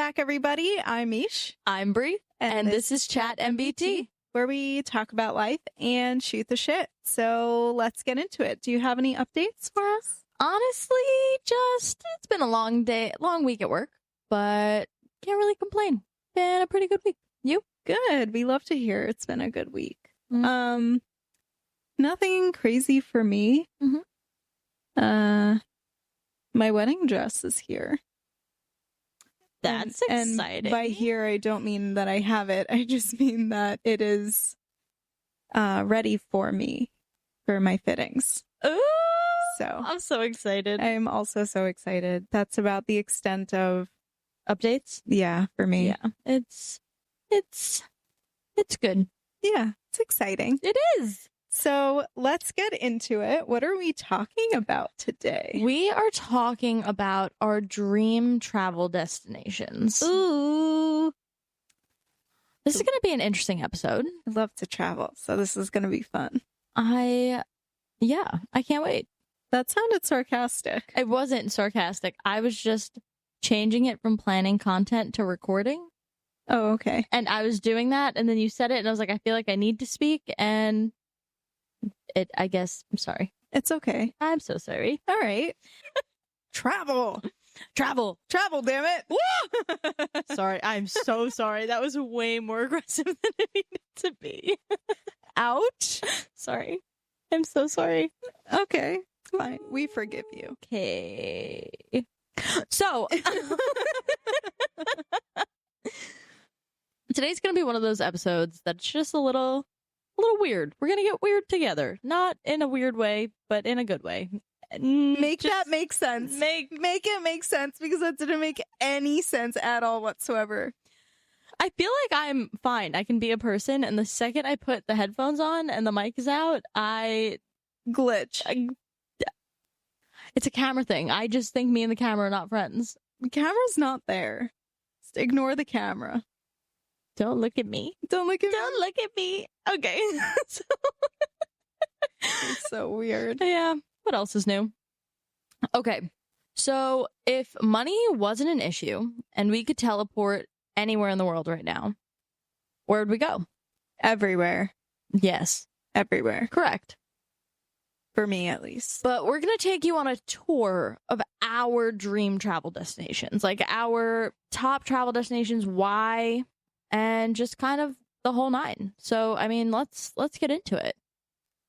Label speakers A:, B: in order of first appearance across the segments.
A: back, everybody. I'm Mish.
B: I'm Bree, and this is Chat MBTea,
A: where we talk about life and shoot the shit. So let's get into it. Do you have any updates for us?
B: Honestly, it's been a long week at work, but can't really complain. Been a pretty good week. You?
A: Good. We love to hear it's been a good week.
B: Mm-hmm.
A: Nothing crazy for me.
B: Mm-hmm.
A: My wedding dress is here.
B: That's exciting.
A: And by here, I don't mean that I have it. I just mean that it is ready for me for my fittings.
B: Ooh!
A: So
B: I'm so excited.
A: I am also so excited. That's about the extent of
B: updates.
A: Yeah, for me.
B: Yeah, it's good.
A: Yeah, it's exciting.
B: It is.
A: So let's get into it. What are we talking about today?
B: We are talking about our dream travel destinations.
A: Ooh.
B: This is going to be an interesting episode.
A: I love to travel, so this is going to be fun.
B: I can't wait.
A: That sounded sarcastic.
B: It wasn't sarcastic. I was just changing it from planning content to recording.
A: Oh, okay.
B: And I was doing that, and then you said it, and I was like, I feel like I need to speak, and I guess, I'm sorry.
A: It's okay.
B: I'm so sorry.
A: All right. Travel, damn it.
B: Woo! Sorry. I'm so sorry. That was way more aggressive than it needed to be.
A: Ouch.
B: Sorry. I'm so sorry.
A: Okay. Fine. We forgive you.
B: Okay. So, today's going to be one of those episodes that's just a little weird. We're going to get weird together. Not in a weird way, but in a good way.
A: Make that make sense. Make it make sense, because that didn't make any sense at all whatsoever.
B: I feel like I'm fine. I can be a person, and the second I put the headphones on and the mic is out, I
A: glitch.
B: It's a camera thing. I just think me and the camera are not friends.
A: The camera's not there. Just ignore the camera.
B: Don't look at me.
A: Don't look at
B: me. Okay.
A: It's so weird.
B: Yeah. What else is new? Okay. So if money wasn't an issue and we could teleport anywhere in the world right now, where would we go?
A: Everywhere.
B: Yes.
A: Everywhere.
B: Correct.
A: For me, at least.
B: But we're going to take you on a tour of our dream travel destinations, like our top travel destinations, why, and just kind of the whole nine. So, I mean, let's get into it.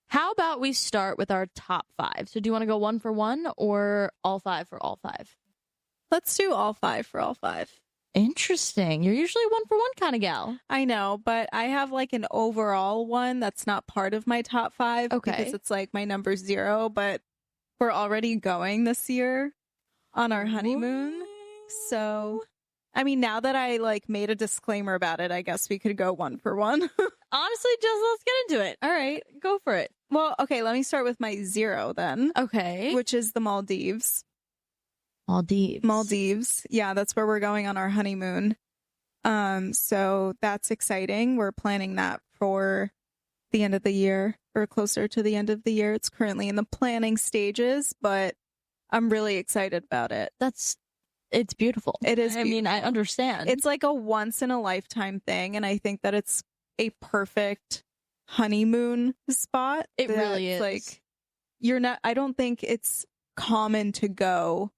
B: How about we start with our top 5? So do you want to go 1 for 1 or all 5 for all 5?
A: Let's do all 5 for all 5.
B: Interesting. You're usually 1 for 1 kind of gal.
A: I know, but I have like an overall one that's not part of my top 5.
B: Okay.
A: Because it's like my number 0, but we're already going this year on our honeymoon. So, I mean, now that I like made a disclaimer about it, I guess we could go 1 for 1.
B: Honestly, just let's get into it.
A: All right.
B: Go for it.
A: Well, okay, let me start with my 0 then.
B: Okay.
A: Which is the Maldives.
B: Maldives.
A: Yeah, that's where we're going on our honeymoon. So that's exciting. We're planning that for the end of the year, or closer to the end of the year. It's currently in the planning stages, but I'm really excited about it.
B: It's beautiful.
A: It is.
B: I mean, I understand.
A: It's like a once in a lifetime thing, and I think that it's a perfect honeymoon spot.
B: It really is.
A: Like, I don't think it's common to go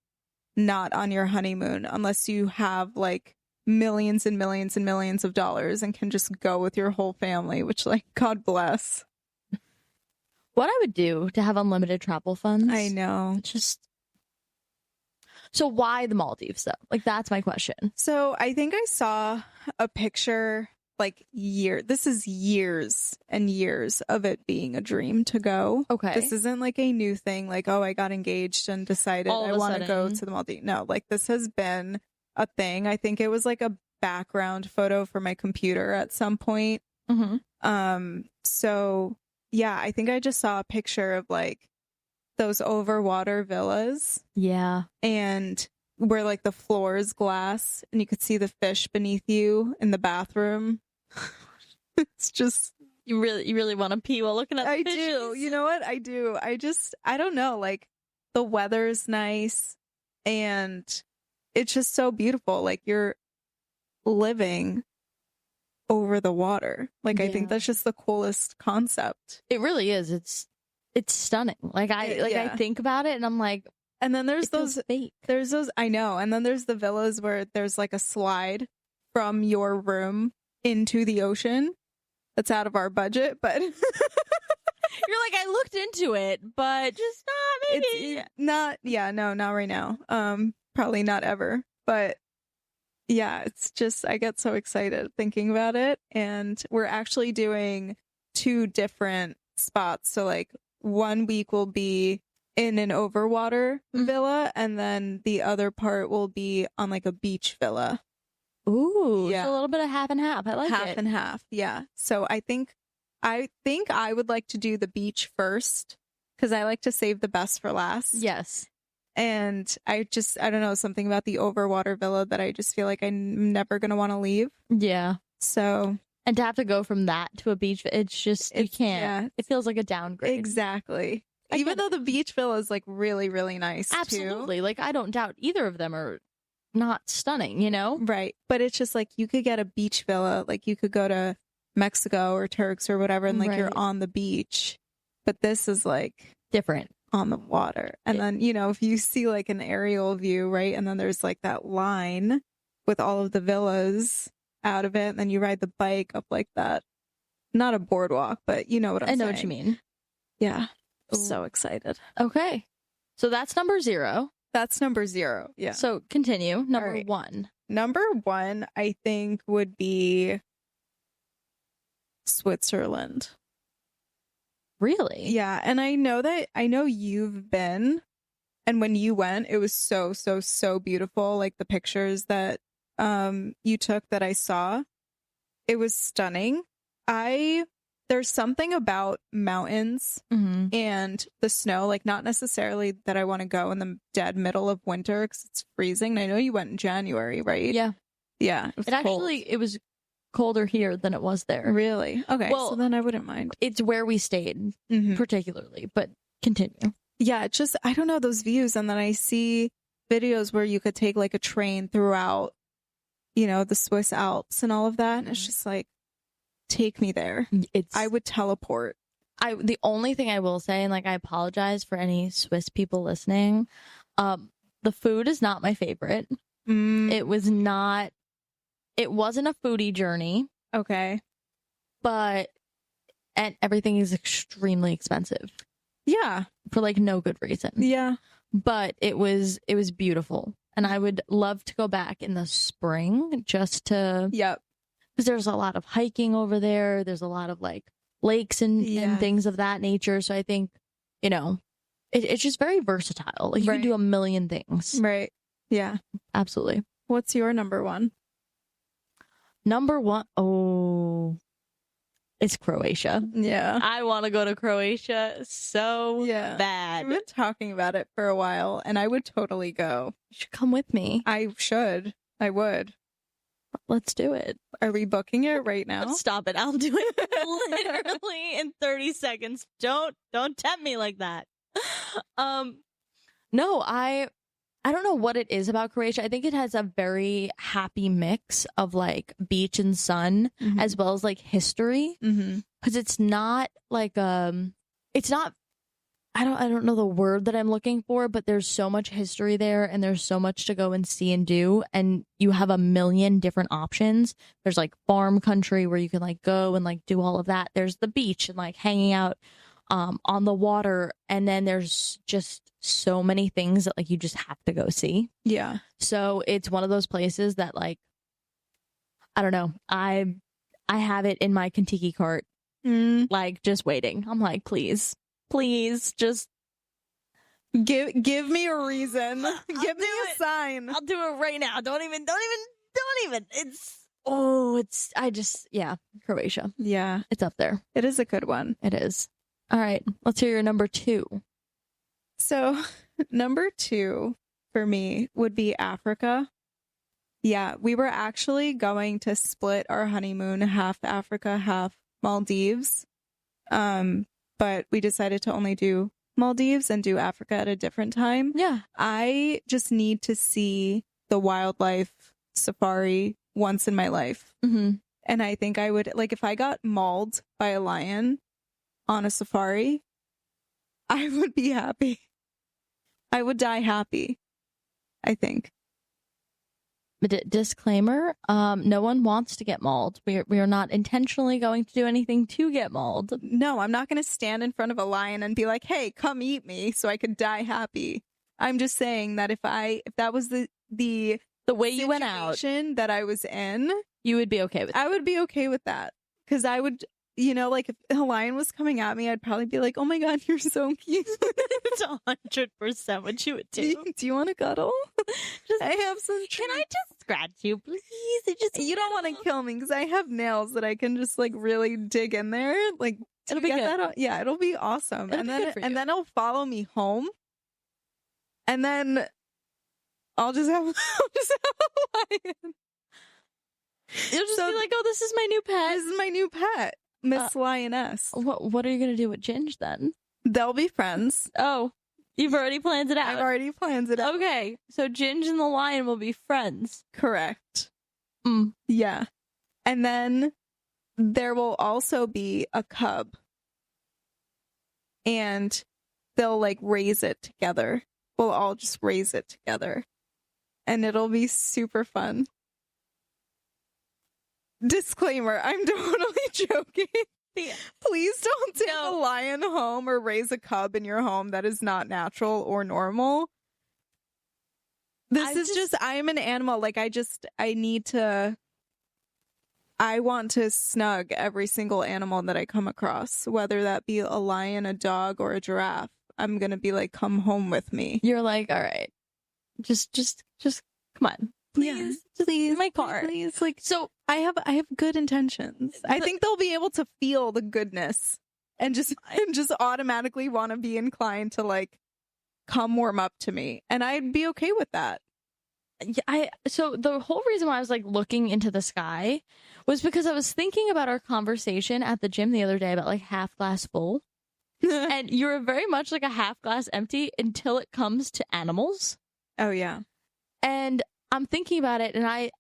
A: not on your honeymoon unless you have like millions and millions and millions of dollars and can just go with your whole family, which, like, God bless.
B: What I would do to have unlimited travel funds.
A: I know.
B: So why the Maldives though? Like, that's my question.
A: So I think I saw a picture this is years and years of it being a dream to go.
B: Okay.
A: This isn't like a new thing, like, oh, I got engaged and decided I want to go to the Maldives. No, like, this has been a thing. I think it was like a background photo for my computer at some point.
B: Mm-hmm.
A: So yeah, I think I just saw a picture of like those overwater villas.
B: Yeah.
A: And where like the floor is glass and you could see the fish beneath you in the bathroom. It's just,
B: you really want to pee while looking at the
A: I
B: fishes.
A: do. You know what? I do. I don't know. Like, the weather's nice and it's just so beautiful. Like, you're living over the water. Like, I think that's just the coolest concept.
B: It really is. It's stunning. Like I think about it and I'm like,
A: and then there's those
B: fake.
A: There's those, I know. And then there's the villas where there's like a slide from your room into the ocean. That's out of our budget, but
B: you're like, I looked into it, but just not maybe.
A: It's not, no, not right now. Probably not ever. But yeah, it's just, I get so excited thinking about it. And we're actually doing 2 different spots. So like 1 week will be in an overwater villa, and then the other part will be on like a beach villa.
B: Ooh,
A: yeah,
B: so a little bit of half and half. I like it.
A: Half and half, yeah. So I think I would like to do the beach first because I like to save the best for last.
B: Yes.
A: And I don't know, something about the overwater villa that I just feel like I'm never going to want to leave.
B: Yeah.
A: So.
B: And to have to go from that to a beach, it's just, you can't. Yeah. It feels like a downgrade.
A: Exactly. Even though the beach villa is like really, really nice.
B: Absolutely.
A: Too.
B: Like, I don't doubt either of them are not stunning, you know?
A: Right. But it's just like you could get a beach villa. Like you could go to Mexico or Turks or whatever and like you're on the beach. But this is like
B: different.
A: On the water. And then, you know, if you see like an aerial view, right? And then there's like that line with all of the villas out of it. And then you ride the bike up like that. Not a boardwalk, but you know what I'm saying.
B: I know what you mean.
A: Yeah. Ooh. So excited.
B: Okay. So that's number 0.
A: That's number 0. Yeah.
B: So continue. Number 1.
A: Number 1, I think, would be Switzerland.
B: Really?
A: Yeah. And I know you've been, and when you went, it was so, so, so beautiful. Like the pictures that you took that I saw, it was stunning. There's something about mountains and the snow, like not necessarily that I want to go in the dead middle of winter because it's freezing. And I know you went in January, right?
B: Yeah.
A: Yeah.
B: It was colder here than it was there.
A: Really? Okay. Well, so then I wouldn't mind.
B: It's where we stayed particularly, but continue.
A: Yeah. It's just, I don't know, those views. And then I see videos where you could take like a train throughout, you know, the Swiss Alps and all of that. And it's just like, take me there. I would teleport.
B: The only thing I will say, and like I apologize for any Swiss people listening, the food is not my favorite. It wasn't a foodie journey.
A: Okay.
B: And everything is extremely expensive.
A: Yeah.
B: For like no good reason.
A: Yeah.
B: But it was beautiful. And I would love to go back in the spring just to.
A: Yep.
B: Because there's a lot of hiking over there. There's a lot of like lakes and things of that nature. So I think, you know, it's just very versatile. Like you can do a million things.
A: Right. Yeah.
B: Absolutely.
A: What's your number 1?
B: Number 1. Oh, it's Croatia.
A: Yeah.
B: I want to go to Croatia so bad.
A: I've been talking about it for a while and I would totally go.
B: You should come with me.
A: I would.
B: Let's do it.
A: Are we booking it right now?
B: Stop it. I'll do it literally in 30 seconds. Don't tempt me like that. No, I don't know what it is about Croatia. I think it has a very happy mix of like beach and sun as well as like history. Because it's not like it's not, I don't know the word that I'm looking for, but there's so much history there and there's so much to go and see and do. And you have a million different options. There's like farm country where you can like go and like do all of that. There's the beach and like hanging out on the water. And then there's just so many things that like you just have to go see.
A: Yeah. So
B: it's one of those places that like, I don't know. I have it in my Kentucky cart, like just waiting. I'm like, please, just
A: give me a reason. Give me a sign.
B: I'll do it right now. Don't even. Croatia.
A: Yeah.
B: It's up there.
A: It is a good one.
B: It is. All right. Let's hear your number 2.
A: So number 2 for me would be Africa. Yeah. We were actually going to split our honeymoon, half Africa, half Maldives. But we decided to only do Maldives and do Africa at a different time.
B: Yeah.
A: I just need to see the wildlife safari once in my life.
B: Mm-hmm.
A: And I think I would, like, if I got mauled by a lion on a safari, I would be happy. I would die happy, I think.
B: Disclaimer, no one wants to get mauled. We are not intentionally going to do anything to get mauled.
A: No, I'm not going to stand in front of a lion and be like, hey, come eat me so I could die happy. I'm just saying that if that was the
B: way you went out
A: that I was in,
B: you would be okay with it.
A: I would be okay with that. Because I would, like if a lion was coming at me, I'd probably be like, oh my God, you're so cute.
B: It's 100% what you would do.
A: Do you want to cuddle?
B: Just,
A: I have some treats.
B: Can I just scratch you, please?
A: You don't want to kill me because I have nails that I can just like really dig in there. Like,
B: it'll be good.
A: Yeah, it'll be awesome.
B: And then
A: it'll follow me home. And then I'll just have a lion.
B: You'll just be like, oh, this is my new pet.
A: This is my new pet, Miss Lioness.
B: What are you going to do with Ginge then?
A: They'll be friends.
B: Oh, you've already planned it out.
A: I've already planned it out.
B: Okay, so Ginge and the lion will be friends.
A: Correct. Yeah. And then there will also be a cub. And they'll like raise it together. We'll all just raise it together. And it'll be super fun. Disclaimer, I'm totally joking.
B: Yeah.
A: Please don't take a lion home or raise a cub in your home. That is not natural or normal. I am an animal. Like, I want to snug every single animal that I come across, whether that be a lion, a dog, or a giraffe. I'm going to be like, come home with me.
B: You're like, all right, just come on. Please,
A: please,
B: my car.
A: Please, like, so I have good intentions. I think they'll be able to feel the goodness and just automatically want to be inclined to like come warm up to me, and I'd be okay with that.
B: Yeah, so the whole reason why I was like looking into the sky was because I was thinking about our conversation at the gym the other day about like half glass full, and you're very much like a half glass empty until it comes to animals.
A: Oh yeah,
B: and I'm thinking about it, and I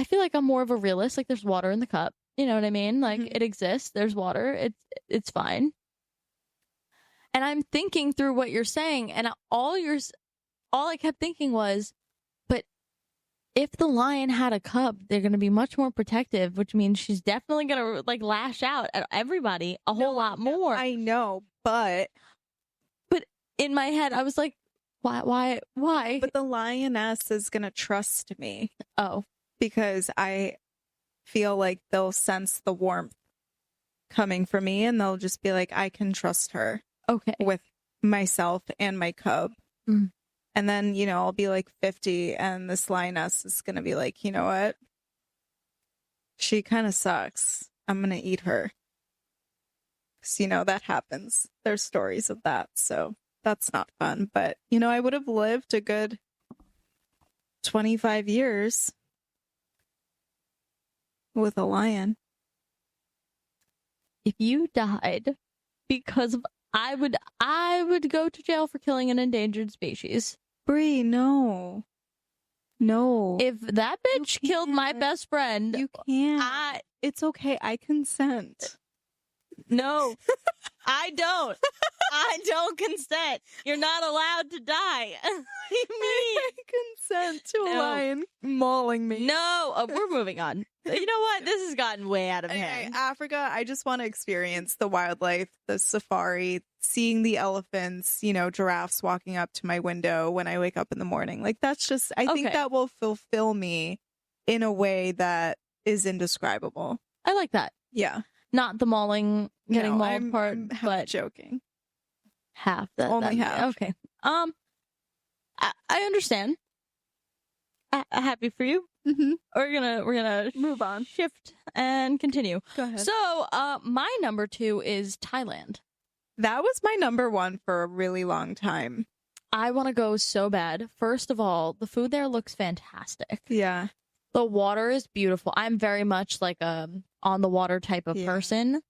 B: feel like I'm more of a realist. Like, there's water in the cup. You know what I mean? Like, it exists. There's water. It's fine. And I'm thinking through what you're saying, and all I kept thinking was, but if the lion had a cub, they're going to be much more protective, which means she's definitely going to like lash out at everybody a whole lot more.
A: I know, but
B: in my head, I was like, why?
A: But the lioness is going to trust me.
B: Oh.
A: Because I feel like they'll sense the warmth coming from me, and they'll just be like, I can trust her.
B: Okay.
A: With myself and my cub.
B: Mm.
A: And then, I'll be like 50, and this lioness is going to be like, you know what? She kind of sucks. I'm going to eat her. Because, that happens. There's stories of that, so that's not fun. But, I would have lived a good 25 years with a lion.
B: If you died because of, I would go to jail for killing an endangered species.
A: Bree, no.
B: If that bitch killed my best friend,
A: you can't. It's okay. I consent.
B: No, I don't. I don't consent. You're not allowed to die. What do you mean?
A: I consent to a lion mauling me.
B: No, we're moving on. You know what? This has gotten way out of hand.
A: Africa, I just want to experience the wildlife, the safari, seeing the elephants, giraffes walking up to my window when I wake up in the morning. Like, that's just, I think that will fulfill me in a way that is indescribable.
B: I like that.
A: Yeah.
B: Not the mauling, getting mauled part, but
A: joking.
B: Half.
A: Only half.
B: Okay. I understand. Happy for you.
A: Mm-hmm.
B: We're gonna
A: move on,
B: shift and continue.
A: Go ahead.
B: So, my number 2 is Thailand.
A: That was my number 1 for a really long time.
B: I want to go so bad. First of all, the food there looks fantastic.
A: Yeah.
B: The water is beautiful. I'm very much like a on the water type of person.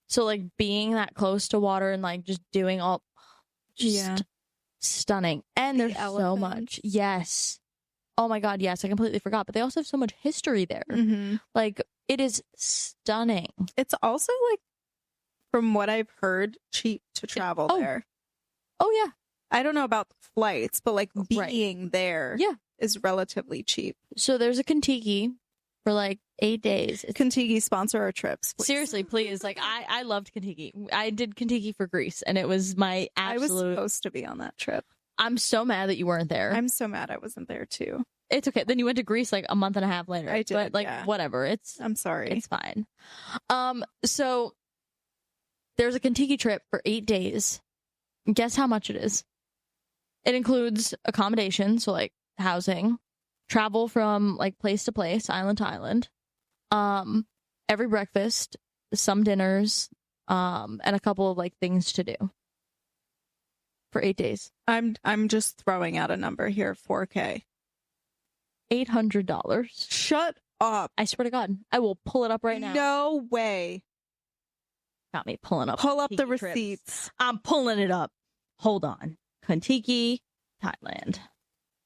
B: So like being that close to water and like just doing stunning. And there's so much. Yes. Oh my God, yes, I completely forgot. But they also have so much history there.
A: Mm-hmm.
B: Like, it is stunning.
A: It's also like, from what I've heard, cheap to travel there.
B: Oh, yeah.
A: I don't know about the flights, but like
B: Right.
A: being there is relatively cheap.
B: So there's a Kentucky for like 8 days.
A: Kentucky, sponsor our trips, please.
B: Seriously, please. Like, I loved Kentucky. I did Kentucky for Greece, and it was my absolute...
A: I was supposed to be on that trip.
B: I'm so mad that you weren't there.
A: I'm so mad I wasn't there too.
B: It's okay. Then you went to Greece like a month and a half later.
A: I did,
B: but like whatever.
A: I'm sorry.
B: It's fine. So there's a Kentucky trip for 8 days. Guess how much it is? It includes accommodation, so like housing, travel from like place to place, island to island, every breakfast, some dinners, and a couple of like things to do for 8 days.
A: I'm just throwing out a number here, $4K.
B: $800.
A: Shut up.
B: I swear to God, I will pull it up right now.
A: No way.
B: Got me pulling up.
A: Pull up the
B: Kentucky
A: receipts.
B: Trips. I'm pulling it up. Hold on. Kentucky, Thailand.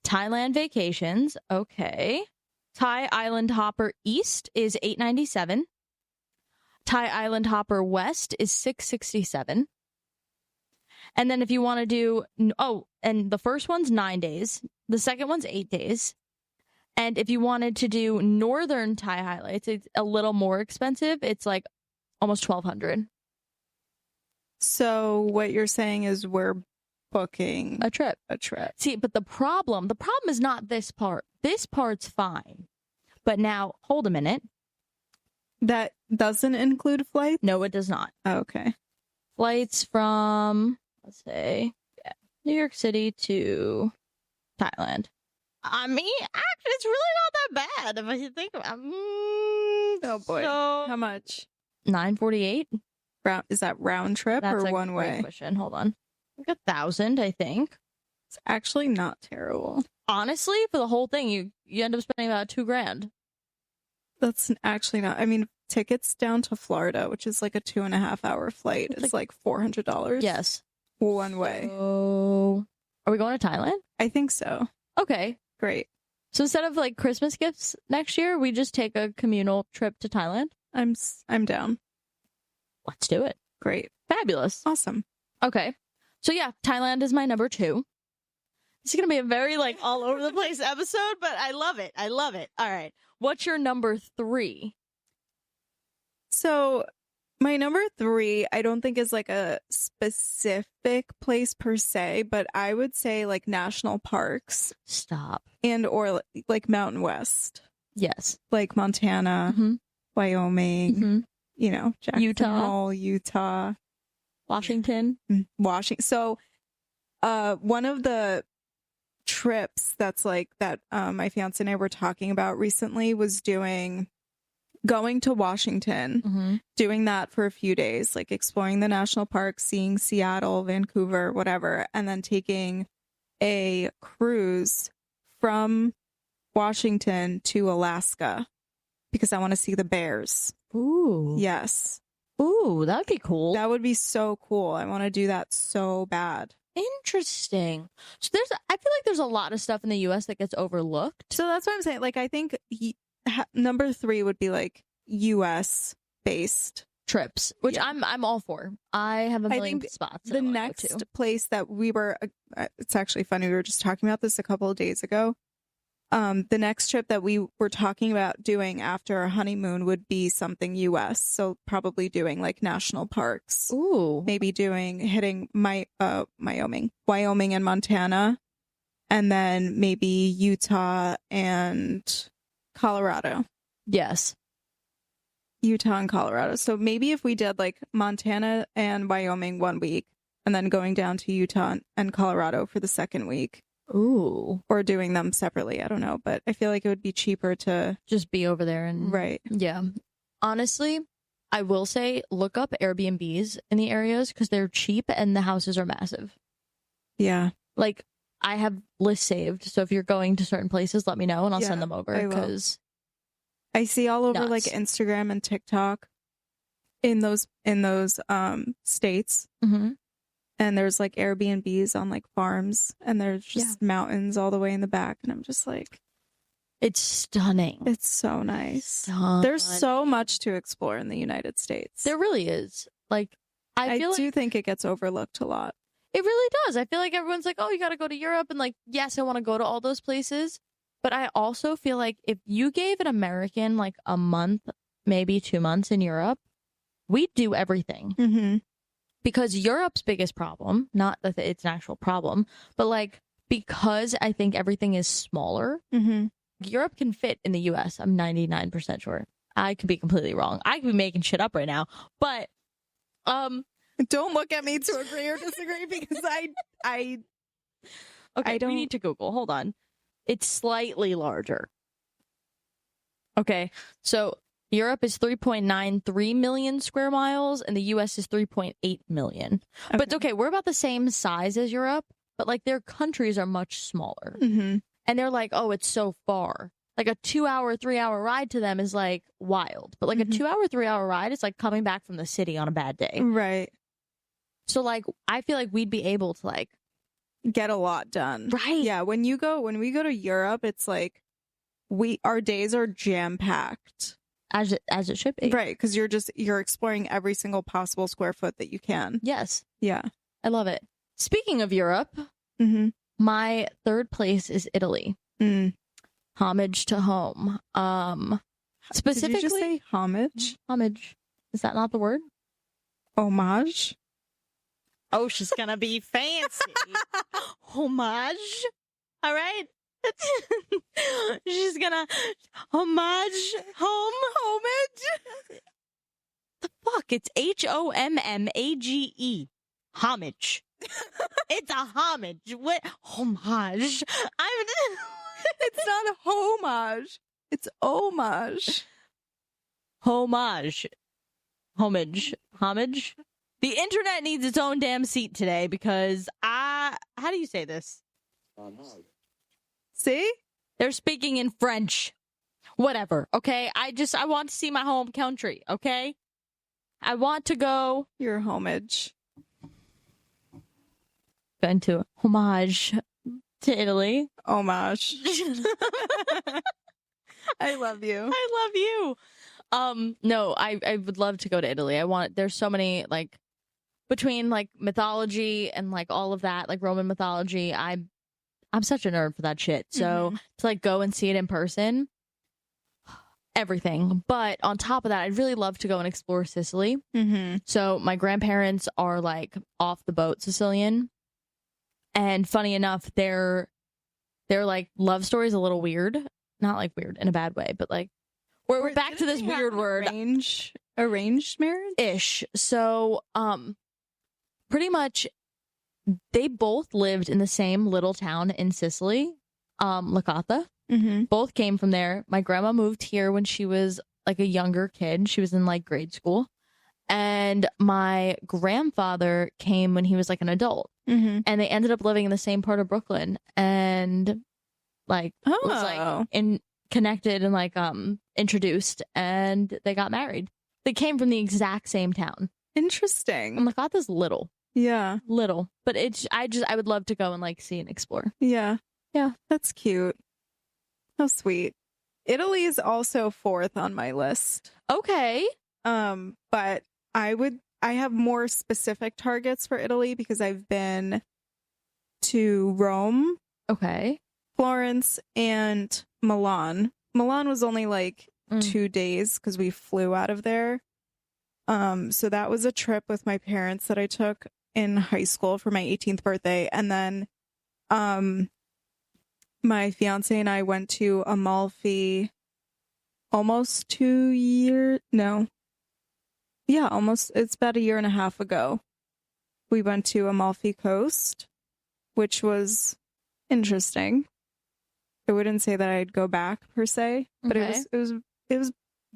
B: Thailand vacations. Okay. Thai Island Hopper East is $897. Thai Island Hopper West is $667. And then if you want to do, and the first one's 9 days. The second one's 8 days. And if you wanted to do Northern Thai highlights, it's a little more expensive. It's like almost $1,200.
A: So what you're saying is we're booking
B: a trip. See, but the problem is not this part. This part's fine. But now, hold a minute.
A: That doesn't include flights?
B: No, it does not.
A: Oh, okay.
B: Flights from, let's say, New York City to Thailand. I mean, actually, it's really not that bad if I think about it.
A: Oh, boy.
B: So,
A: how much?
B: $948.
A: Is that round trip
B: That's
A: or one way?
B: Question. Hold on. Like 1,000, I think.
A: It's actually not terrible.
B: Honestly, for the whole thing, you end up spending about $2,000.
A: That's actually not. I mean, tickets down to Florida, which is like a 2.5-hour flight, it's like $400.
B: Yes.
A: One way.
B: So, are we going to Thailand?
A: I think so.
B: Okay.
A: Great.
B: So instead of like Christmas gifts next year, we just take a communal trip to Thailand?
A: I'm down.
B: Let's do it.
A: Great.
B: Fabulous.
A: Awesome.
B: Okay. So yeah, Thailand is my number 2. This is going to be a very like all over the place episode, but I love it. I love it. All right. What's your number 3?
A: So my number 3, I don't think is like a specific place per se, but I would say like national parks.
B: Stop.
A: And or like Mountain West.
B: Yes.
A: Like Montana, Wyoming, Jackson
B: Utah.
A: Hole, Utah.
B: Washington.
A: So one of the trips that's like that my fiance and I were talking about recently was going to Washington, doing that for a few days, like exploring the national parks, seeing Seattle, Vancouver, whatever, and then taking a cruise from Washington to Alaska because I want to see the bears.
B: Ooh.
A: Yes.
B: Ooh, that'd be cool.
A: That would be so cool. I want to do that so bad.
B: Interesting. So I feel like there's a lot of stuff in the US that gets overlooked.
A: So that's what I'm saying. Like, I think number 3 would be like US based
B: trips, which I'm all for. I have a million spots.
A: The next place that we were, it's actually funny. We were just talking about this a couple of days ago. The next trip that we were talking about doing after our honeymoon would be something US. So probably doing like national parks.
B: Ooh.
A: Maybe hitting Wyoming and Montana. And then maybe Utah and Colorado.
B: Yes.
A: Utah and Colorado. So maybe if we did like Montana and Wyoming 1 week and then going down to Utah and Colorado for the second week.
B: Ooh.
A: Or doing them separately. I don't know. But I feel like it would be cheaper to
B: just be over there. And
A: right.
B: Yeah. Honestly, I will say look up Airbnbs in the areas because they're cheap and the houses are massive.
A: Yeah.
B: Like I have lists saved. So if you're going to certain places, let me know and I'll send them over because
A: I see all over like Instagram and TikTok in those states. And there's like Airbnbs on like farms and there's just mountains all the way in the back. And I'm just like,
B: It's stunning.
A: It's so nice.
B: Stunning.
A: There's so much to explore in the United States.
B: There really is. Like, I feel
A: do
B: like
A: think it gets overlooked a lot.
B: it really does. I feel like everyone's like, oh, you got to go to Europe. And like, yes, I want to go to all those places. But I also feel like if you gave an American like a month, maybe 2 months in Europe, we'd do everything.
A: Mm-hmm.
B: Because Europe's biggest problem, not that it's an actual problem, but like, because I think everything is smaller,
A: Mm-hmm.
B: Europe can fit in the US. I'm 99% sure. I could be completely wrong. I could be making shit up right now. But
A: don't look at me to agree or disagree because I
B: okay,
A: don't...
B: we need to Google. Hold on. It's slightly larger. Okay. So Europe is 3.93 million square miles and the US is 3.8 million.
A: Okay.
B: But okay, we're about the same size as Europe, but like their countries are much smaller.
A: Mm-hmm.
B: And they're like, oh, it's so far. Like a 2-hour, 3-hour ride to them is like wild. But like a 2-hour, 3-hour ride is like coming back from the city on a bad day.
A: Right.
B: So like, I feel like we'd be able to like
A: get a lot done.
B: Right.
A: Yeah. When we go to Europe, it's like our days are jam packed.
B: As it should be.
A: Right. Because you're exploring every single possible square foot that you can.
B: Yes.
A: Yeah.
B: I love it. Speaking of Europe, my third place is Italy. Homage to home. Specifically,
A: did you just say homage?
B: Homage. Is that not the word?
A: Homage?
B: Oh, she's gonna be fancy. Homage. All right. She's gonna homage homage. The fuck? It's HOMMAGE. Homage. It's a homage. What homage?
A: It's not homage. It's homage.
B: Homage. Homage. The internet needs its own damn seat today because how do you say this?
A: See?
B: They're speaking in French. Whatever, okay? I want to see my home country, okay? I want to go.
A: Your homage.
B: Going to homage to Italy.
A: Homage. I love you.
B: I love you. No, I would love to go to Italy. There's so many, like, between, like, mythology and, like, all of that, like, Roman mythology, I'm such a nerd for that shit. So, to, like, go and see it in person, everything. But on top of that, I'd really love to go and explore Sicily. So, my grandparents are, like, off the boat Sicilian. And funny enough, their like, love story is a little weird. Not, like, weird in a bad way, but, like, we're back to this weird word.
A: Arranged marriage?
B: Ish. So, pretty much, they both lived in the same little town in Sicily, Licata. Both came from there. My grandma moved here when she was, like, a younger kid. She was in, like, grade school. And my grandfather came when he was, like, an adult. And they ended up living in the same part of Brooklyn. And, like, was, like, connected and, like, introduced. And they got married. They came from the exact same town.
A: Interesting.
B: And Licata's little.
A: Yeah.
B: Little. But I would love to go and, like, see and explore.
A: Yeah.
B: Yeah.
A: That's cute. How sweet. Italy is also 4th on my list.
B: Okay.
A: But I have more specific targets for Italy because I've been to Rome,
B: Okay.
A: Florence, and Milan. Milan was only like 2 days because we flew out of there. So that was a trip with my parents that I took in high school for my 18th birthday. And then my fiance and I went to Amalfi almost 2 years. No. Yeah, almost. It's about 1.5 years ago. We went to Amalfi Coast, which was interesting. I wouldn't say that I'd go back per se, but it was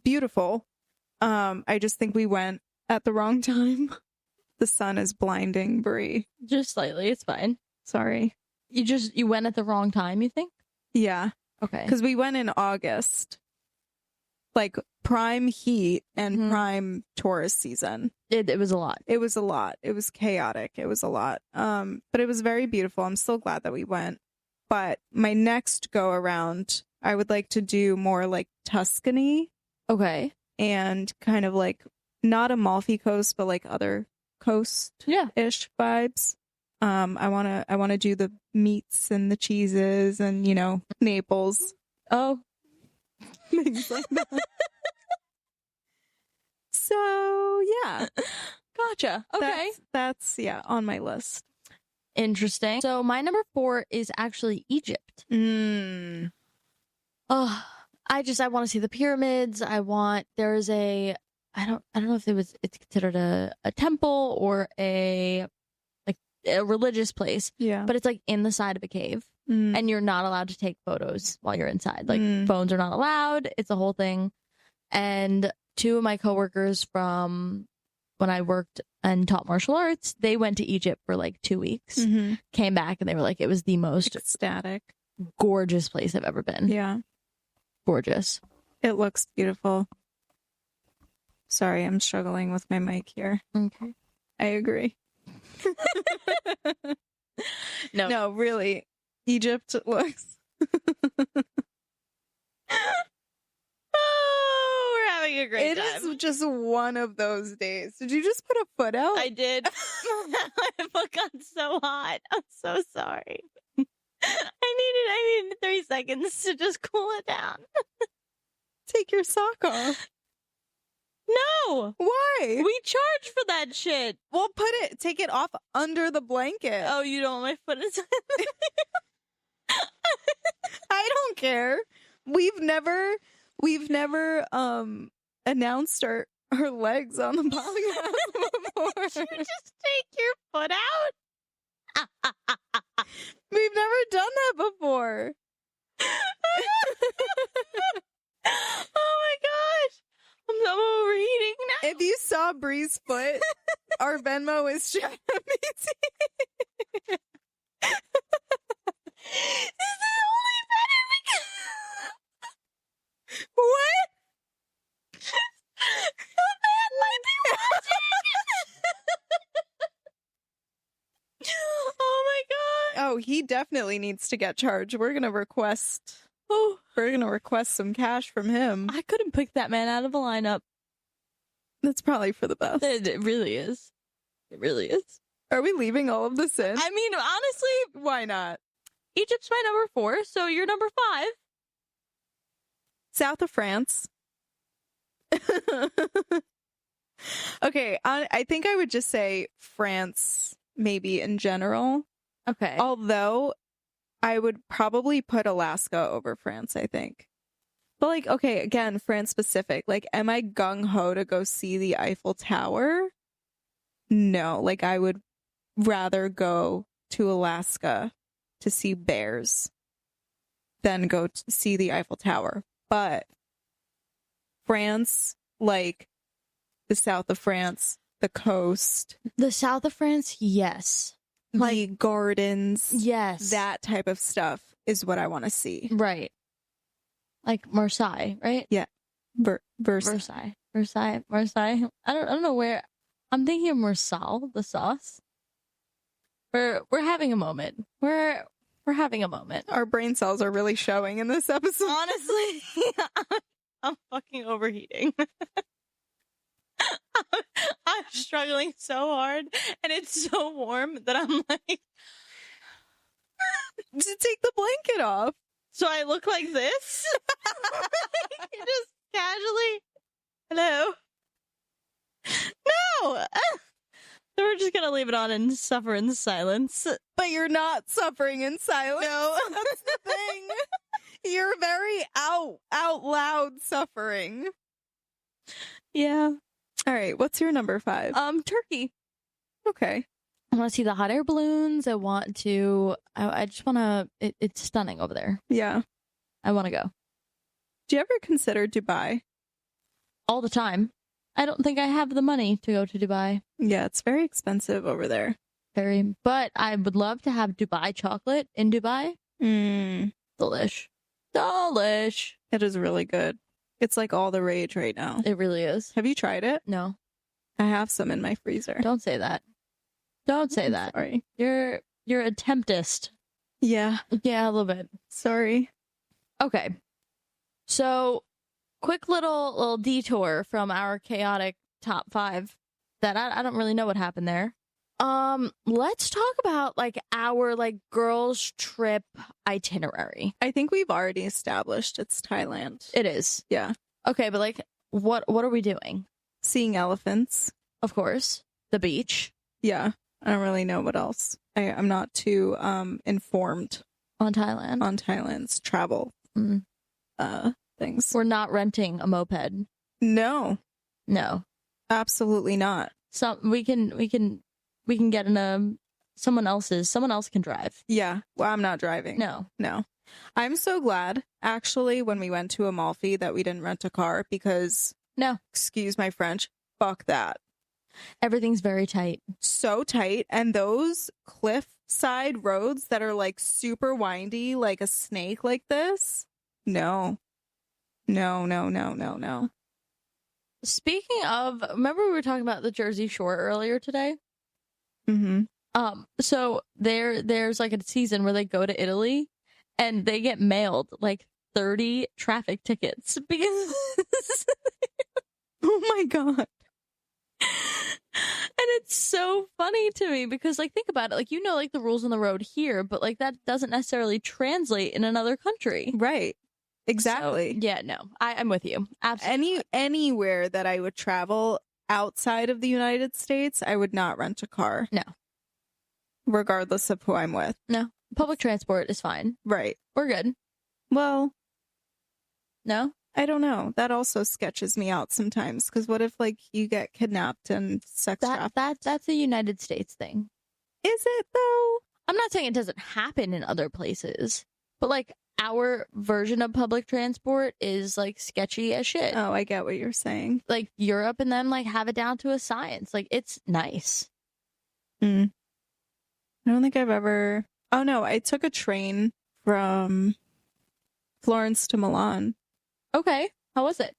A: beautiful. I just think we went at the wrong time. The sun is blinding, Brie.
B: Just slightly. It's fine.
A: Sorry.
B: You went at the wrong time, you think?
A: Yeah.
B: Okay.
A: Because we went in August. Like prime heat and prime tourist season.
B: It was a lot.
A: It was a lot. It was chaotic. It was a lot. But it was very beautiful. I'm so glad that we went. But my next go around, I would like to do more like Tuscany
B: Okay.
A: and kind of like not Amalfi Coast, but like other coast-ish
B: Yeah.
A: vibes. I wanna do the meats and the cheeses and, you know, Naples.
B: Oh.
A: Things like that. So yeah.
B: Gotcha. Okay.
A: That's yeah, on my list.
B: Interesting. So my number 4 is actually Egypt. Oh, I want to see the pyramids. There's a, I don't know if it's considered a temple or a religious place,
A: Yeah.
B: but it's like in the side of a cave and you're not allowed to take photos while you're inside. Like phones are not allowed. It's a whole thing. And 2 of my coworkers from when I worked and taught martial arts, they went to Egypt for like 2 weeks, came back, and they were like, it was the most
A: ecstatic,
B: gorgeous place I've ever been.
A: Yeah.
B: Gorgeous.
A: It looks beautiful. Sorry, I'm struggling with my mic here.
B: Okay.
A: I agree. No, really. Egypt looks.
B: Oh, we're having a great time.
A: It is just one of those days. Did you just put a foot out?
B: I did. My foot got so hot. I'm so sorry. I needed 3 seconds to just cool it down.
A: Take your sock off.
B: No.
A: Why?
B: We charge for that shit.
A: Well, take it off under the blanket.
B: Oh, you don't want my foot inside?
A: I don't care. We've never announced our legs on the podcast before.
B: You just take your foot out?
A: We've never done that before.
B: Oh my gosh. I'm overheating now.
A: If you saw Bree's foot, our Venmo is Chat MBTea.
B: This is only better because...
A: What?
B: The man might be watching. Oh my god.
A: Oh, he definitely needs to get charged. We're gonna request some cash from him.
B: I couldn't pick that man out of a lineup.
A: That's probably for the best.
B: It really is. It really is.
A: Are we leaving all of this in?
B: I mean, honestly,
A: Why not?
B: Egypt's my number 4, so you're number 5.
A: South of France. Okay, I think I would just say France, maybe in general.
B: Okay.
A: Although I would probably put Alaska over France, I think. But like, okay, again, France specific. Like, am I gung-ho to go see the Eiffel Tower? No, like I would rather go to Alaska to see bears than go to see the Eiffel Tower. But France, like the south of France, the coast,
B: The south of France, yes.
A: the gardens,
B: Yes.
A: that type of stuff is what I want to see.
B: Right. Like Marseille, right?
A: Versailles.
B: Versailles. I don't know where. I'm thinking of Marsal, the sauce. We're having a moment. We're having a moment.
A: Our brain cells are really showing in this episode.
B: Honestly, I'm fucking overheating. I'm struggling so hard, and it's so warm that I'm like,
A: To take the blanket off.
B: so I look like this? Just casually, hello? No! So we're just gonna leave it on and suffer in silence.
A: But you're not suffering in silence.
B: No.
A: That's the thing. You're very out loud suffering.
B: Yeah.
A: All right, what's your number 5?
B: Turkey.
A: Okay.
B: I want to see the hot air balloons. I want to. I just want to. It's stunning over there.
A: Yeah.
B: I want to go
A: Do you ever consider Dubai?
B: all the time. I don't think I have the money to go to Dubai.
A: Yeah, it's very expensive over there.
B: But I would love to have Dubai chocolate in Dubai. Delish.
A: It is really good. It's like all the rage right now.
B: It really is.
A: Have you tried it?
B: No,
A: I have some in my freezer.
B: don't say that. Don't say
A: I'm
B: that.
A: Sorry.
B: You're a temptist.
A: Yeah.
B: Yeah, a little bit.
A: Sorry.
B: Okay. So, quick little detour from our chaotic top 5 that I don't really know what happened there. Let's talk about like our like girls trip itinerary.
A: I think we've already established it's Thailand.
B: It is.
A: Yeah.
B: Okay, but like what are we doing?
A: Seeing elephants.
B: Of course. The beach.
A: Yeah. I don't really know what else. I'm not too informed
B: On Thailand.
A: on Thailand's travel things.
B: We're not renting a moped.
A: No,
B: No.
A: absolutely not.
B: We can get in a someone else can drive.
A: Yeah. Well, I'm not driving.
B: No.
A: I'm so glad, actually, when we went to Amalfi that we didn't rent a car because,
B: No.
A: excuse my French, fuck that.
B: Everything's very tight.
A: So tight. And those cliffside roads that are like super windy, like a snake like this. No. No.
B: Speaking of, remember we were talking about the Jersey Shore earlier today?
A: Mm-hmm.
B: So there's like a season where they go to Italy and they get mailed like 30 traffic tickets because
A: Oh my God.
B: and it's so funny to me because like think about it, like like the rules on the road here, but like that doesn't necessarily translate in another country.
A: Right. Exactly.
B: So, yeah, no. I'm with you. Absolutely.
A: Anywhere that I would travel outside of the United States, I would not rent a car.
B: No.
A: Regardless of who I'm with.
B: No. Public transport is fine.
A: Right.
B: We're good.
A: Well,
B: No?
A: I don't know. That also sketches me out sometimes. Because what if, like, you get kidnapped and sex trafficked?
B: That's a United States thing.
A: Is it, though?
B: I'm not saying it doesn't happen in other places, but like our version of public transport is like sketchy as shit.
A: Oh, I get what you're saying.
B: Like Europe and them like have it down to a science. Like it's nice.
A: I don't think I've ever... Oh, no. I took a train from Florence to Milan.
B: Okay. How was it?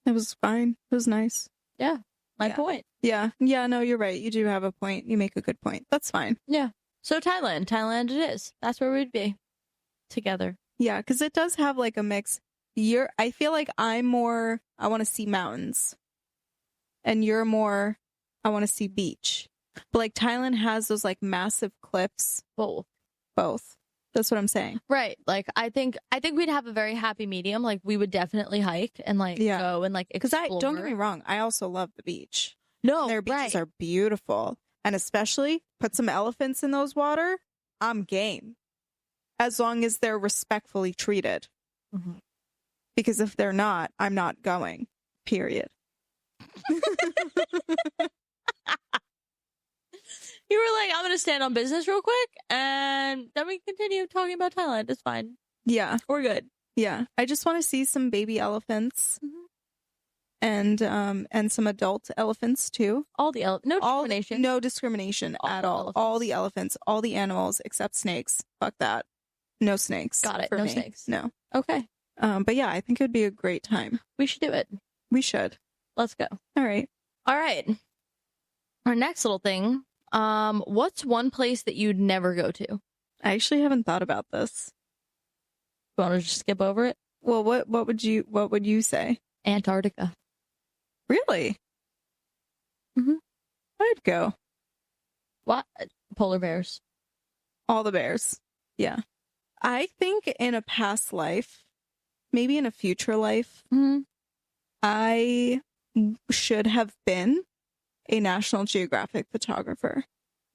A: It was fine. It was nice.
B: Yeah. My
A: Yeah.
B: point.
A: Yeah. Yeah, no, you're right. You do have a point. You make a good point. That's fine.
B: Yeah. So Thailand it is. That's where we'd be together.
A: Yeah, because it does have like a mix. I feel like I'm more, I want to see mountains. And you're more, I want to see beach. But like Thailand has those like massive cliffs.
B: Both.
A: That's what I'm saying.
B: Right. Like I think we'd have a very happy medium. Like we would definitely hike and like go and like
A: Because
B: explore.
A: don't get me wrong, I also love the beach.
B: No,
A: Their beaches
B: right.
A: are beautiful. And especially put some elephants in those water, I'm game. As long as they're respectfully treated.
B: Mhm.
A: Because if they're not, I'm not going. Period.
B: You were like, I'm going to stand on business real quick, and then we continue talking about Thailand. It's fine.
A: Yeah.
B: We're good.
A: Yeah. I just want to see some baby elephants. And some adult elephants too.
B: No discrimination.
A: No discrimination
B: All
A: at all.
B: elephants.
A: All the elephants, all the animals except snakes. Fuck that. No snakes.
B: Got it.
A: For
B: No
A: me.
B: snakes.
A: No.
B: Okay.
A: But yeah, I think it'd be a great time.
B: We should do it.
A: We should.
B: Let's go.
A: All right.
B: All right. Our next little thing. What's one place that you'd never go to?
A: I actually haven't thought about this.
B: You want to just skip over it?
A: Well, what would you say?
B: Antarctica.
A: Really?
B: Mhm.
A: I'd go.
B: What? Polar bears.
A: All the bears. Yeah. I think in a past life, maybe in a future life,
B: Mm-hmm.
A: I should have been a National Geographic photographer.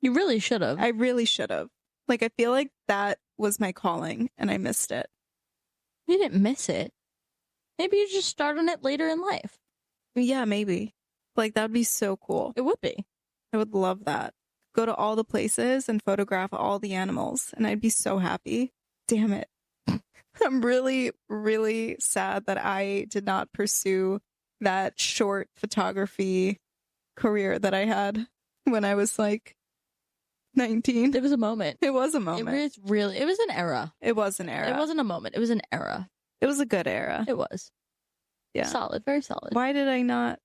B: You really should have.
A: I really should have. Like, I feel like that was my calling and I missed it.
B: You didn't miss it. Maybe you just start on it later in life.
A: Yeah, maybe. Like, that would be so cool.
B: It would be.
A: I would love that. Go to all the places and photograph all the animals, and I'd be so happy. Damn it. I'm really, really sad that I did not pursue that short photography career that I had when I was like 19.
B: It was a moment.
A: It was a moment.
B: It was an era.
A: It was an era.
B: It wasn't a moment. It was an era.
A: It was a good era.
B: It was.
A: Yeah.
B: Solid. Very solid.
A: Why did I not?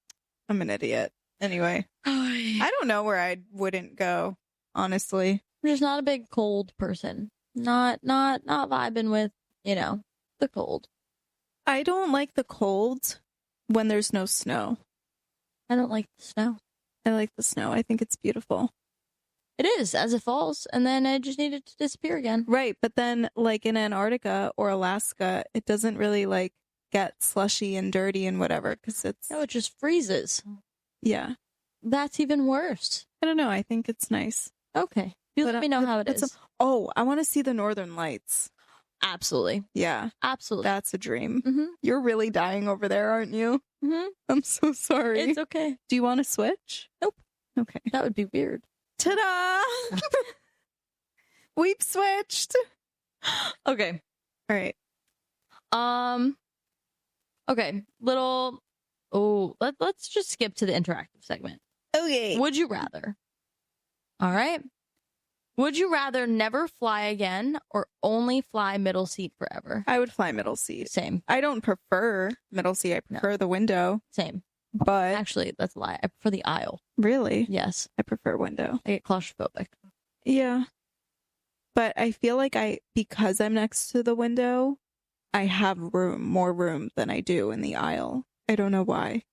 A: I'm an idiot. Anyway,
B: I'm
A: I don't know where I wouldn't go, honestly.
B: just not a big cold person. Not vibing with, the cold.
A: I don't like the cold when there's no snow.
B: I don't like the snow.
A: I like the snow. I think it's beautiful.
B: It is, as it falls, and then I just need it to disappear again.
A: Right, but then like in Antarctica or Alaska, it doesn't really like get slushy and dirty and whatever because it's...
B: No, it just freezes.
A: Yeah.
B: That's even worse.
A: I don't know. I think it's nice.
B: Okay. You let me know how it is.
A: Oh, I want to see the Northern Lights.
B: Absolutely.
A: Yeah.
B: Absolutely.
A: That's a dream.
B: Mm-hmm.
A: You're really dying over there, aren't you?
B: Mm-hmm.
A: I'm so sorry.
B: It's okay.
A: Do you want to switch?
B: Nope.
A: Okay.
B: That would be weird.
A: Ta-da! We've switched.
B: Okay.
A: All right.
B: Okay. Let's just skip to the interactive segment.
A: Okay.
B: Would you rather? All right. Would you rather never fly again or only fly middle seat forever?
A: I would fly middle seat.
B: Same.
A: I don't prefer middle seat. I prefer the window.
B: Same.
A: But
B: actually, that's a lie. I prefer the aisle.
A: Really?
B: Yes.
A: I prefer window.
B: I get claustrophobic.
A: Yeah. But I feel like because I'm next to the window, I have more room than I do in the aisle. I don't know why.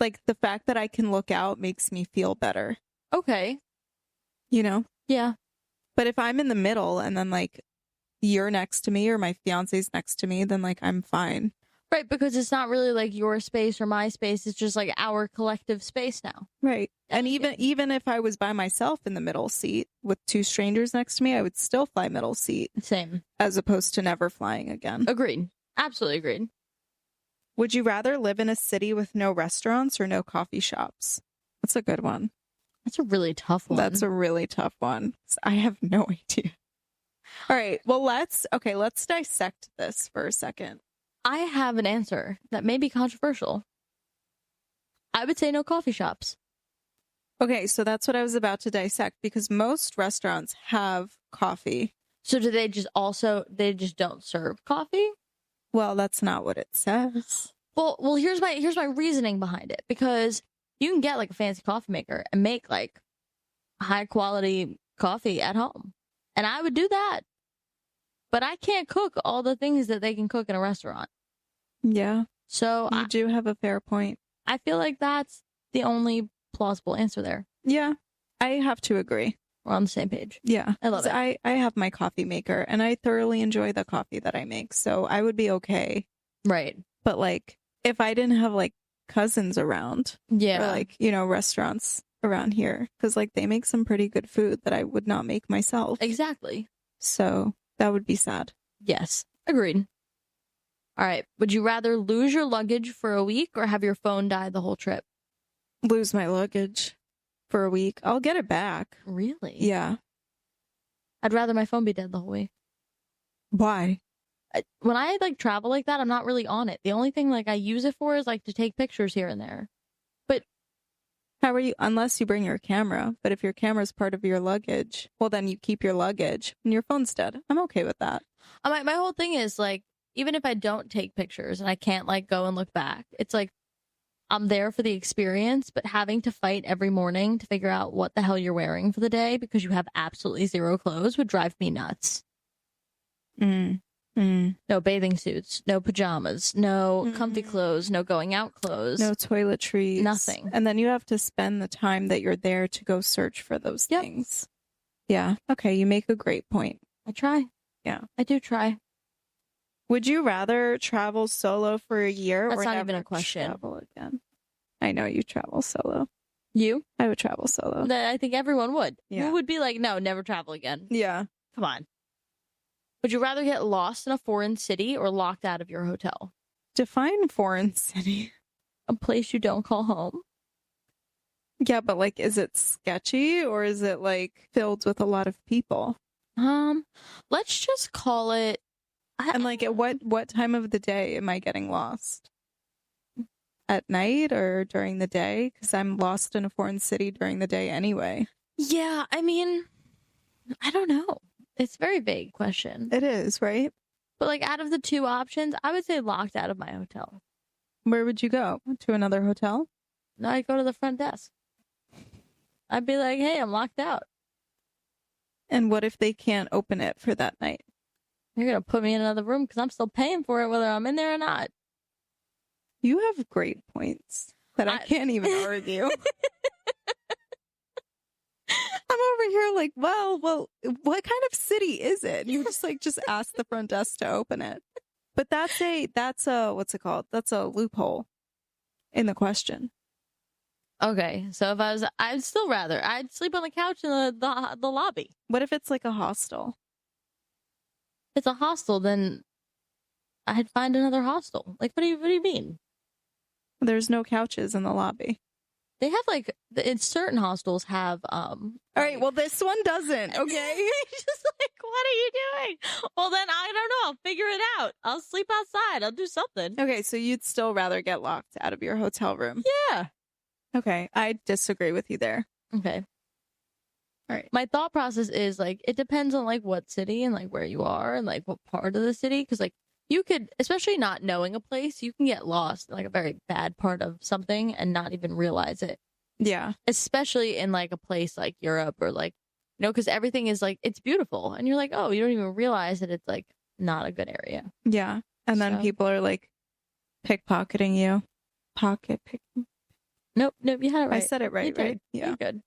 A: Like the fact that I can look out makes me feel better.
B: Okay.
A: You know?
B: Yeah.
A: But if I'm in the middle and then like you're next to me or my fiance's next to me, then like I'm fine.
B: Right, because it's not really like your space or my space. It's just like our collective space now.
A: Right. And even if I was by myself in the middle seat with two strangers next to me, I would still fly middle seat.
B: Same.
A: As opposed to never flying again.
B: Agreed. Absolutely agreed.
A: Would you rather live in a city with no restaurants or no coffee shops? That's a good one.
B: That's a really tough one.
A: That's a really tough one. I have no idea. All right. Well, let's dissect this for a second.
B: I have an answer that may be controversial. I would say no coffee shops.
A: Okay, so that's what I was about to dissect because most restaurants have coffee.
B: So do they just don't serve coffee?
A: Well, that's not what it says.
B: Well, here's my reasoning behind it, because you can get like a fancy coffee maker and make like high quality coffee at home. And I would do that. But I can't cook all the things that they can cook in a restaurant.
A: Yeah.
B: So
A: you do have a fair point.
B: I feel like that's the only plausible answer there.
A: Yeah. I have to agree.
B: We're on the same page.
A: Yeah.
B: I love it.
A: I have my coffee maker and I thoroughly enjoy the coffee that I make. So I would be okay.
B: Right.
A: But like if I didn't have like cousins around.
B: Yeah.
A: Or like, restaurants around here. Because like they make some pretty good food that I would not make myself.
B: Exactly.
A: So that would be sad.
B: Yes. Agreed. All right. Would you rather lose your luggage for a week or have your phone die the whole trip?
A: Lose my luggage for a week. I'll get it back.
B: Really?
A: Yeah.
B: I'd rather my phone be dead the whole week.
A: Why?
B: When I like travel like that, I'm not really on it. The only thing like I use it for is like to take pictures here and there. But
A: how are you, unless you bring your camera, but if your camera's part of your luggage, well then you keep your luggage and your phone's dead. I'm okay with that.
B: My whole thing is like, even if I don't take pictures and I can't like go and look back, it's like I'm there for the experience, but having to fight every morning to figure out what the hell you're wearing for the day because you have absolutely zero clothes would drive me nuts. No bathing suits, no pajamas, no comfy clothes, no going out clothes,
A: no toiletries,
B: nothing.
A: And then you have to spend the time that you're there to go search for those things. Yeah. Okay. You make a great point.
B: I try.
A: Yeah.
B: I do try.
A: Would you rather travel solo for a year
B: That's
A: or
B: not
A: never
B: even a question.
A: travel again? I know you travel solo.
B: You?
A: I would travel solo.
B: I think everyone would.
A: Yeah.
B: Who would be like, no, never travel again?
A: Yeah.
B: Come on. Would you rather get lost in a foreign city or locked out of your hotel?
A: Define foreign city.
B: A place you don't call home.
A: Yeah, but like, is it sketchy or is it like filled with a lot of people?
B: Let's just call it.
A: And like, at what time of the day am I getting lost? At night or during the day? Because I'm lost in a foreign city during the day anyway.
B: Yeah, I mean, I don't know. It's a very vague question.
A: It is, right?
B: But like, out of the two options, I would say locked out of my hotel.
A: Where would you go? To another hotel?
B: No, I'd go to the front desk. I'd be like, hey, I'm locked out.
A: And what if they can't open it for that night?
B: You're going to put me in another room because I'm still paying for it whether I'm in there or not.
A: You have great points that I can't even argue. I'm over here like, well, what kind of city is it? You just ask the front desk to open it. But that's a what's it called? That's a loophole in the question.
B: Okay, so if I'd still rather I'd sleep on the couch in the lobby.
A: What if it's like a hostel?
B: If it's a hostel, then I'd find another hostel. Like, what do you mean?
A: There's no couches in the lobby.
B: They have like in certain hostels have
A: All right, well this one doesn't, okay?
B: Just like, what are you doing? Well then I don't know, I'll figure it out. I'll sleep outside. I'll do something.
A: Okay, so you'd still rather get locked out of your hotel room.
B: Yeah.
A: Okay, I disagree with you there.
B: Okay.
A: All right.
B: My thought process is like it depends on like what city and like where you are and like what part of the city, because like you could, especially not knowing a place, you can get lost in like a very bad part of something and not even realize it.
A: Yeah.
B: Especially in like a place like Europe or like, you know, because everything is like, it's beautiful. And you're like, oh, you don't even realize that it's like not a good area.
A: Yeah. And then people are like pickpocketing you. Pocket pick.
B: Nope, you had it right.
A: I said it right, right? Yeah.
B: You're good.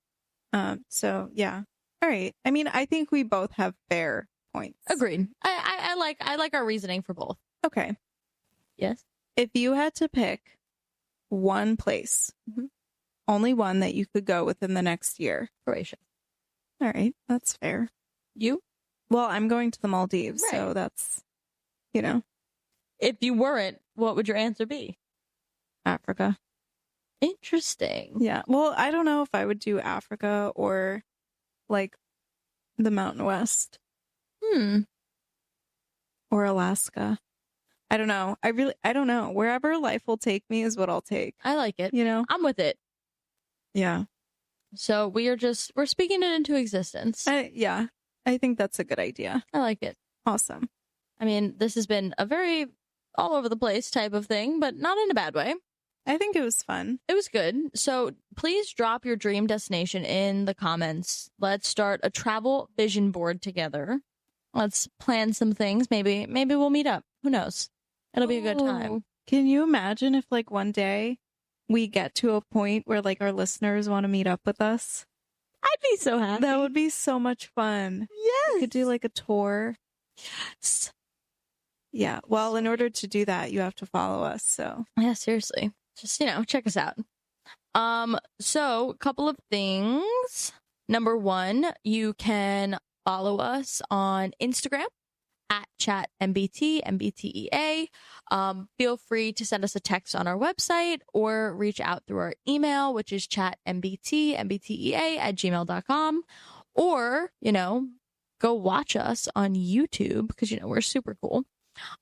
A: So yeah. All right. I mean, I think we both have fair points.
B: Agreed. I like our reasoning for both.
A: Okay.
B: Yes.
A: If you had to pick one place, only one that you could go within the next year.
B: Croatia.
A: All right. That's fair.
B: You?
A: Well, I'm going to the Maldives,
B: Right.
A: so that's, you know.
B: If you weren't, what would your answer be?
A: Africa.
B: Interesting.
A: Yeah. Well, I don't know if I would do Africa or like the Mountain West. Or Alaska. I don't know. I don't know. Wherever life will take me is what I'll take.
B: I like it.
A: You know?
B: I'm with it.
A: Yeah.
B: So we're speaking it into existence.
A: Yeah. I think that's a good idea.
B: I like it.
A: Awesome.
B: I mean, this has been a very all over the place type of thing, but not in a bad way.
A: I think it was fun.
B: It was good. So please drop your dream destination in the comments. Let's start a travel vision board together. Let's plan some things. Maybe we'll meet up. Who knows? It'll be a good time.
A: Can you imagine if like one day we get to a point where like our listeners want to meet up with us?
B: I'd be so happy.
A: That would be so much fun.
B: Yes.
A: We could do like a tour.
B: Yes.
A: Yeah. Well, in order to do that, you have to follow us. So
B: yeah, seriously. Just, check us out. So a couple of things. Number one, you can follow us on Instagram at Chat MBTea. Feel free to send us a text on our website or reach out through our email, which is chatmbtea@gmail.com. Or, go watch us on YouTube because, we're super cool,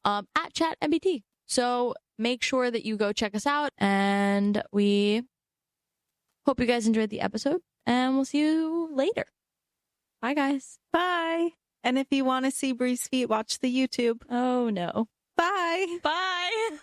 B: at Chat MBT. So make sure that you go check us out, and we hope you guys enjoyed the episode, and we'll see you later. Bye, guys.
A: bye. And if you want to see Bree's feet, watch the YouTube.
B: Oh, no.
A: Bye.
B: Bye.